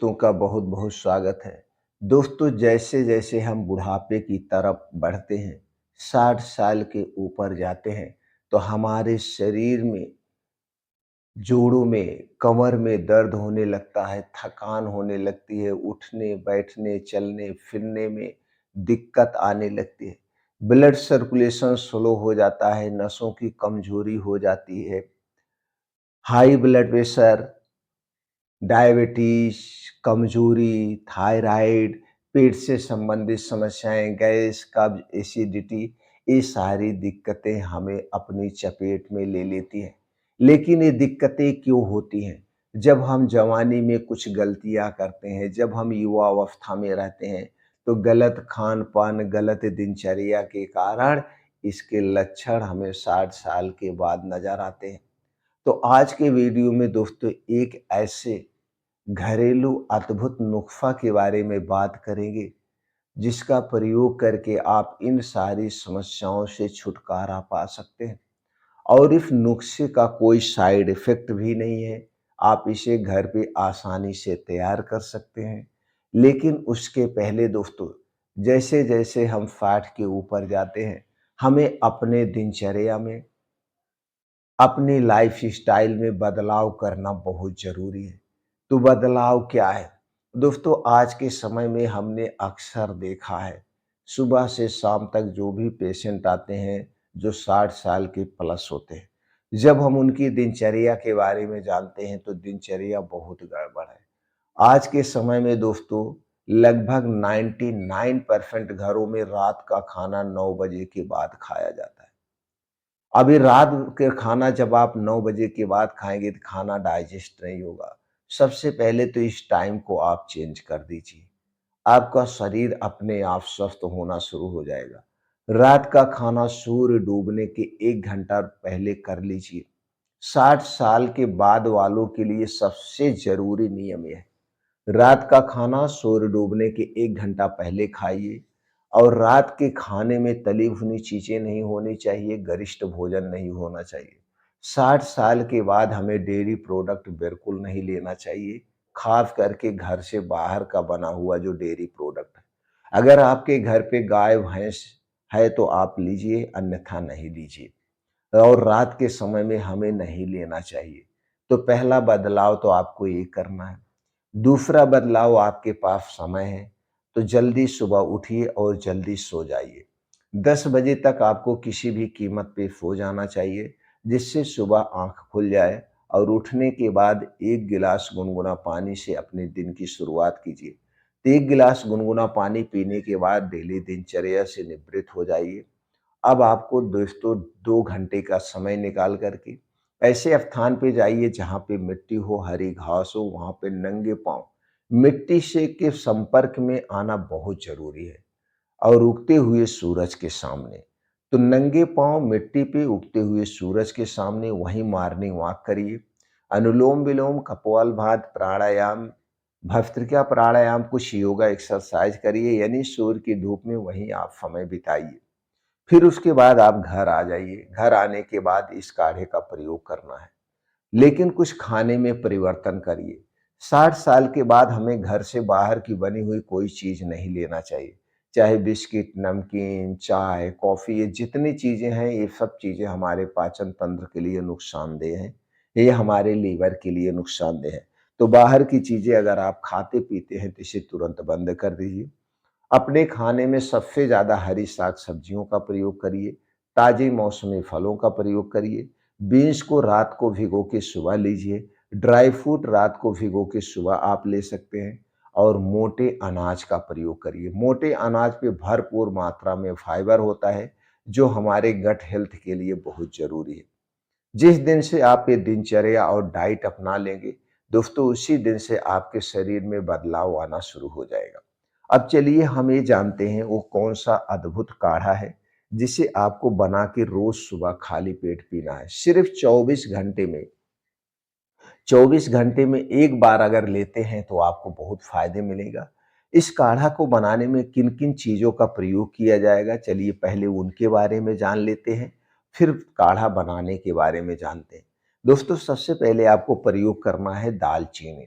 दोस्तों का बहुत बहुत स्वागत है। दोस्तों, जैसे जैसे हम बुढ़ापे की तरफ बढ़ते हैं, 60 साल के ऊपर जाते हैं, तो हमारे शरीर में, जोड़ों में, कमर में दर्द होने लगता है, थकान होने लगती है, उठने बैठने चलने फिरने में दिक्कत आने लगती है। ब्लड सर्कुलेशन स्लो हो जाता है, नसों की कमजोरी हो जाती है, हाई ब्लड प्रेशर, डायबिटीज, कमजोरी, थायराइड, पेट से संबंधित समस्याएं, गैस, कब्ज, एसिडिटी, ये सारी दिक्कतें हमें अपनी चपेट में ले लेती हैं। लेकिन ये दिक्कतें क्यों होती हैं? जब हम जवानी में कुछ गलतियां करते हैं, जब हम युवा अवस्था में रहते हैं, तो गलत खान पान, गलत दिनचर्या के कारण इसके लक्षण हमें 60 साल के बाद नजर आते हैं। तो आज के वीडियो में दोस्तों एक ऐसे घरेलू अद्भुत नुस्खा के बारे में बात करेंगे, जिसका प्रयोग करके आप इन सारी समस्याओं से छुटकारा पा सकते हैं। और इस नुस्खे का कोई साइड इफेक्ट भी नहीं है। आप इसे घर पे आसानी से तैयार कर सकते हैं। लेकिन उसके पहले दोस्तों, जैसे जैसे हम 60 के ऊपर जाते हैं, हमें अपने दिनचर्या में, अपनी लाइफ स्टाइल में बदलाव करना बहुत ज़रूरी है। तो बदलाव क्या है? दोस्तों, आज के समय में हमने अक्सर देखा है, सुबह से शाम तक जो भी पेशेंट आते हैं, जो 60 साल के प्लस होते हैं, जब हम उनकी दिनचर्या के बारे में जानते हैं, तो दिनचर्या बहुत गड़बड़ है। आज के समय में दोस्तों, लगभग 99% घरों में रात का खाना 9 बजे के बाद खाया जाता है। अभी रात के खाना जब आप 9 बजे के बाद खाएँगे तो खाना डाइजेस्ट नहीं होगा। सबसे पहले तो इस टाइम को आप चेंज कर दीजिए। आपका शरीर अपने आप स्वस्थ होना शुरू हो जाएगा। रात का खाना सूर्य डूबने के 1 घंटा पहले कर लीजिए। 60 साल के बाद वालों के लिए सबसे ज़रूरी नियम ये है, रात का खाना सूर्य डूबने के 1 घंटा पहले खाइए। और रात के खाने में तली भुनी चीज़ें नहीं होनी चाहिए, गरिष्ठ भोजन नहीं होना चाहिए। 60 साल के बाद हमें डेयरी प्रोडक्ट बिल्कुल नहीं लेना चाहिए, ख़ास करके घर से बाहर का बना हुआ जो डेयरी प्रोडक्ट है। अगर आपके घर पे गाय-भैंस है तो आप लीजिए, अन्यथा नहीं लीजिए। और रात के समय में हमें नहीं लेना चाहिए। तो पहला बदलाव तो आपको ये करना है। दूसरा बदलाव, आपके पास समय है, तो जल्दी सुबह उठिए और जल्दी सो जाइए। 10 बजे तक आपको किसी भी कीमत पे सो जाना चाहिए, जिससे सुबह आँख खुल जाए और उठने के बाद 1 गिलास गुनगुना पानी से अपने दिन की शुरुआत कीजिए। तो 1 गिलास गुनगुना पानी पीने के बाद डेली दिनचर्या से निवृत्त हो जाइए। अब आपको दोस्तों 2 घंटे का समय निकाल कर के ऐसे स्थान पे जाइए जहाँ पे मिट्टी हो, हरी घास हो, वहाँ पे नंगे पाँव मिट्टी से के संपर्क में आना बहुत ज़रूरी है। और उगते हुए सूरज के सामने, तो नंगे पाँव मिट्टी पे उगते हुए सूरज के सामने वहीं मॉर्निंग वॉक करिए। अनुलोम-विलोम, कपालभाति, प्राणायाम, भस्त्रिका प्राणायाम, कुछ योगा एक्सरसाइज करिए, यानी सूर्य की धूप में वहीं आप समय बिताइए। फिर उसके बाद आप घर आ जाइए। घर आने के बाद इस काढ़े का प्रयोग करना है, लेकिन कुछ खाने में परिवर्तन करिए। 60 साल के बाद हमें घर से बाहर की बनी हुई कोई चीज़ नहीं लेना चाहिए। चाहे बिस्किट, नमकीन, चाय, कॉफ़ी, ये जितनी चीज़ें हैं, ये सब चीज़ें हमारे पाचन तंत्र के लिए नुकसानदेह हैं। ये हमारे लीवर के लिए नुकसानदेह है। तो बाहर की चीज़ें अगर आप खाते-पीते हैं, तो इसे तुरंत बंद कर दीजिए। अपने खाने में सबसे ज़्यादा हरी साग-सब्जियों का प्रयोग करिए, ताज़े मौसमी फलों का प्रयोग करिए, बीन्स को रात को भिगो के सुबह लीजिए, ड्राई फ्रूट रात को भिगो के सुबह आप ले सकते हैं। और मोटे अनाज का प्रयोग करिए। मोटे अनाज पे भरपूर मात्रा में फाइबर होता है, जो हमारे गट हेल्थ के लिए बहुत ज़रूरी है। जिस दिन से आप ये दिनचर्या और डाइट अपना लेंगे, दोस्तों उसी दिन से आपके शरीर में बदलाव आना शुरू हो जाएगा। अब चलिए हम ये जानते हैं वो कौन-सा अद्भुत काढ़ा है, जिसे आपको बना के रोज़ सुबह खाली पेट पीना है। सिर्फ़ 24 घंटे में 1 बार अगर लेते हैं तो आपको बहुत फ़ायदे मिलेगा। इस काढ़ा को बनाने में किन-किन चीज़ों का प्रयोग किया जाएगा, चलिए पहले उनके बारे में जान लेते हैं, फिर काढ़ा बनाने के बारे में जानते हैं। दोस्तों, सबसे पहले आपको प्रयोग करना है दालचीनी।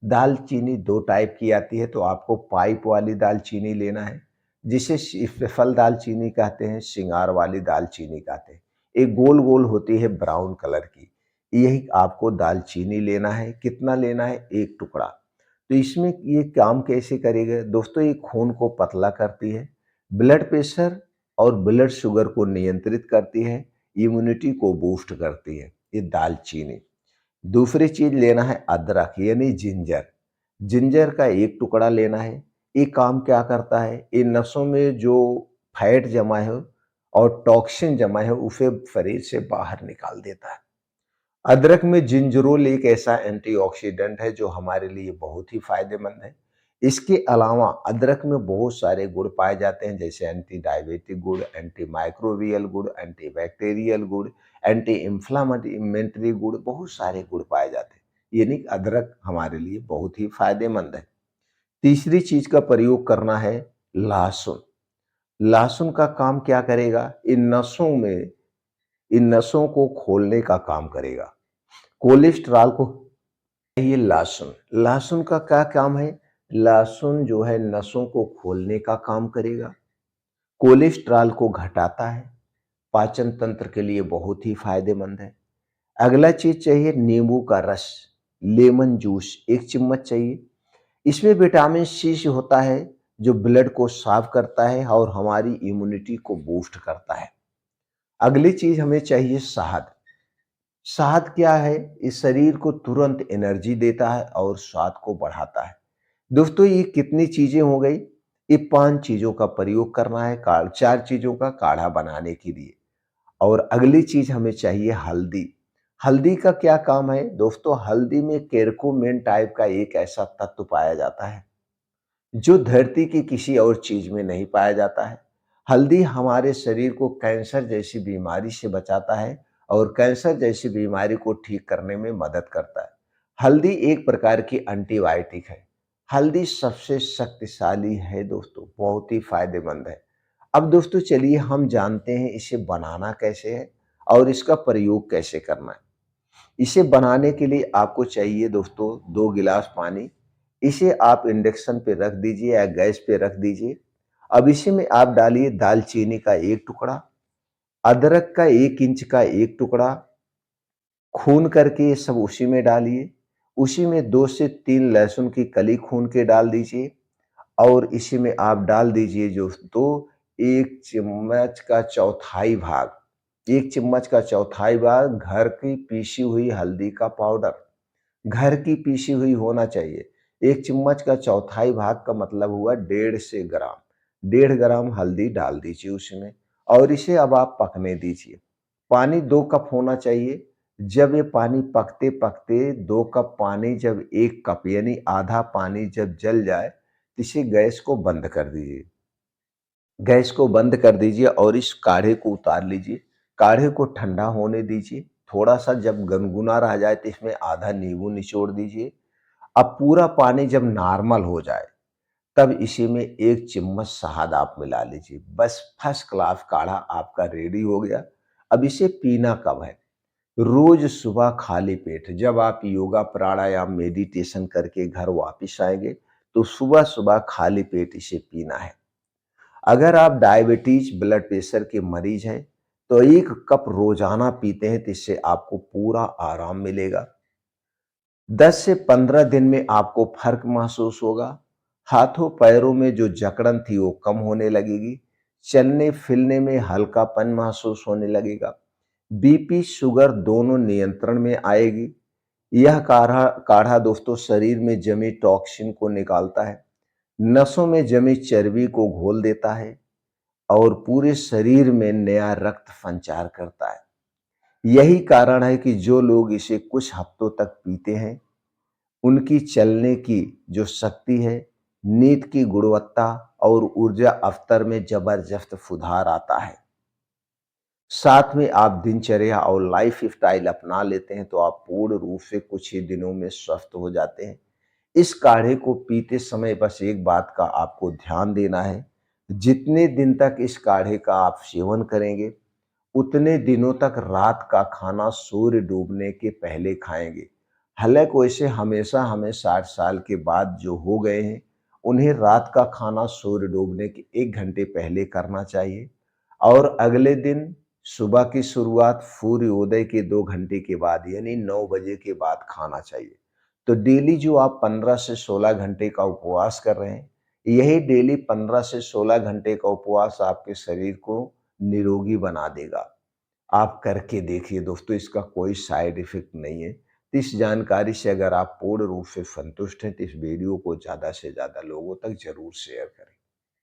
दालचीनी 2 टाइप की आती है, तो आपको पाइप वाली दालचीनी लेना है, जिसे फल दालचीनी कहते हैं, सिंगार वाली दालचीनी कहते हैं। एक गोल-गोल होती है ब्राउन कलर की, यही आपको दालचीनी लेना है। कितना लेना है? 1 टुकड़ा। तो इसमें ये काम कैसे करेगा? दोस्तों, ये खून को पतला करती है, ब्लड प्रेशर और ब्लड शुगर को नियंत्रित करती है, इम्यूनिटी को बूस्ट करती है, ये दालचीनी। दूसरी चीज़ लेना है अदरक यानी जिंजर। जिंजर का 1 टुकड़ा लेना है। ये काम क्या करता है? ये नसों में जो फैट जमा है और टॉक्सिन जमा है उसे शरीर से बाहर निकाल देता है। अदरक में जिंजरोल एक ऐसा एंटीऑक्सीडेंट है जो हमारे लिए बहुत ही फायदेमंद है। इसके अलावा अदरक में बहुत सारे गुण पाए जाते हैं, जैसे एंटी डायबिटिक गुण, एंटी माइक्रोबियल गुण, एंटी बैक्टीरियल गुण, एंटी इंफ्लामेटरी गुण, बहुत सारे गुण पाए जाते हैं। यानी कि अदरक हमारे लिए बहुत ही फायदेमंद है। तीसरी चीज का प्रयोग करना है लहसुन। लहसुन का काम क्या करेगा? इन नसों को खोलने का काम करेगा। कोलेस्ट्रॉल को ये लहसुन लहसुन का क्या काम है? लहसुन जो है नसों को खोलने का काम करेगा, कोलेस्ट्रॉल को घटाता है, पाचन तंत्र के लिए बहुत ही फायदेमंद है। अगला चीज चाहिए नींबू का रस, लेमन जूस 1 चम्मच चाहिए। इसमें विटामिन सी होता है जो ब्लड को साफ करता है और हमारी इम्यूनिटी को बूस्ट करता है। अगली चीज हमें चाहिए शहद। शहद क्या है? इस शरीर को तुरंत एनर्जी देता है और स्वाद को बढ़ाता है। दोस्तों, ये कितनी चीजें हो गई? ये 5 चीजों का प्रयोग करना है 4 चीजों का काढ़ा बनाने के लिए। और अगली चीज हमें चाहिए हल्दी। हल्दी का क्या काम है? दोस्तों, हल्दी में केरकुमिन टाइप का एक ऐसा तत्व पाया जाता है जो धरती की किसी और चीज में नहीं पाया जाता है। हल्दी हमारे शरीर को कैंसर जैसी बीमारी से बचाता है और कैंसर जैसी बीमारी को ठीक करने में मदद करता है। हल्दी एक प्रकार की एंटीबायोटिक है। हल्दी सबसे शक्तिशाली है दोस्तों, बहुत ही फायदेमंद है। अब दोस्तों, चलिए हम जानते हैं इसे बनाना कैसे है और इसका प्रयोग कैसे करना है। इसे बनाने के लिए आपको चाहिए दोस्तों 2 गिलास पानी। इसे आप इंडक्शन पे रख दीजिए या गैस पे रख दीजिए। अब इसी में आप डालिए दालचीनी का 1 टुकड़ा, अदरक का 1 इंच का 1 टुकड़ा, खून करके ये सब उसी में डालिए। उसी में 2 से 3 लहसुन की कली खून के डाल दीजिए और इसी में आप डाल दीजिए दोस्तों 1 चम्मच का चौथाई भाग, 1 चम्मच का चौथाई भाग घर की पीसी हुई हल्दी का पाउडर। घर की पीसी हुई होना चाहिए। 1 चम्मच का चौथाई भाग का मतलब हुआ 1.5 ग्राम हल्दी डाल दीजिए उसमें और इसे अब आप पकने दीजिए। पानी 2 कप होना चाहिए। जब ये पानी पकते-पकते 2 कप पानी जब 1 कप यानी आधा पानी जब जल जाए, तो इसे गैस को बंद कर दीजिए। गैस को बंद कर दीजिए और इस काढ़े को उतार लीजिए। काढ़े को ठंडा होने दीजिए। थोड़ा-सा जब गुनगुना रह जाए तो इसमें आधा नींबू निचोड़ दीजिए। अब पूरा पानी जब नॉर्मल हो जाए, तब इसी में 1 चम्मच शहद आप मिला लीजिए। बस फर्स्ट क्लास काढ़ा आपका रेडी हो गया। अब इसे पीना कब है? रोज सुबह खाली पेट जब आप योगा, प्राणायाम, मेडिटेशन करके घर वापस आएँगे, तो सुबह-सुबह खाली पेट इसे पीना है। अगर आप डायबिटीज ब्लड प्रेशर के मरीज हैं तो 1 कप रोजाना पीते हैं तो इससे आपको पूरा आराम मिलेगा। 10 से 15 दिन में आपको फर्क महसूस होगा। हाथों पैरों में जो जकड़न थी वो कम होने लगेगी। चलने फिरने में हल्कापन महसूस होने लगेगा। बीपी शुगर दोनों नियंत्रण में आएगी। यह काढ़ा काढ़ा दोस्तों शरीर में जमी टॉक्सिन को निकालता है, नसों में जमी चर्बी को घोल देता है और पूरे शरीर में नया रक्त संचार करता है। यही कारण है कि जो लोग इसे कुछ हफ्तों तक पीते हैं, उनकी चलने की जो शक्ति है, नींद की गुणवत्ता और ऊर्जा स्तर में जबरदस्त सुधार आता है। साथ में आप दिनचर्या और लाइफ स्टाइल अपना लेते हैं तो आप पूर्ण रूप से कुछ ही दिनों में स्वस्थ हो जाते हैं। इस काढ़े को पीते समय बस एक बात का आपको ध्यान देना है, जितने दिन तक इस काढ़े का आप सेवन करेंगे, उतने दिनों तक रात का खाना सूर्य डूबने के पहले खाएंगे। हालाँकि वैसे हमेशा हमें 60 साल के बाद जो हो गए हैं, उन्हें रात का खाना सूर्य डूबने के 1 घंटे पहले करना चाहिए और अगले दिन सुबह की शुरुआत सूर्योदय के 2 घंटे के बाद यानी 9 बजे के बाद खाना चाहिए। तो डेली जो आप 15 से 16 घंटे का उपवास कर रहे हैं, यही डेली 15 से 16 घंटे का उपवास आपके शरीर को निरोगी बना देगा। आप करके देखिए दोस्तों, इसका कोई साइड इफ़ेक्ट नहीं है। तो इस जानकारी से अगर आप पूर्ण रूप से संतुष्ट हैं, तो इस वीडियो को ज़्यादा से ज़्यादा लोगों तक ज़रूर शेयर करें।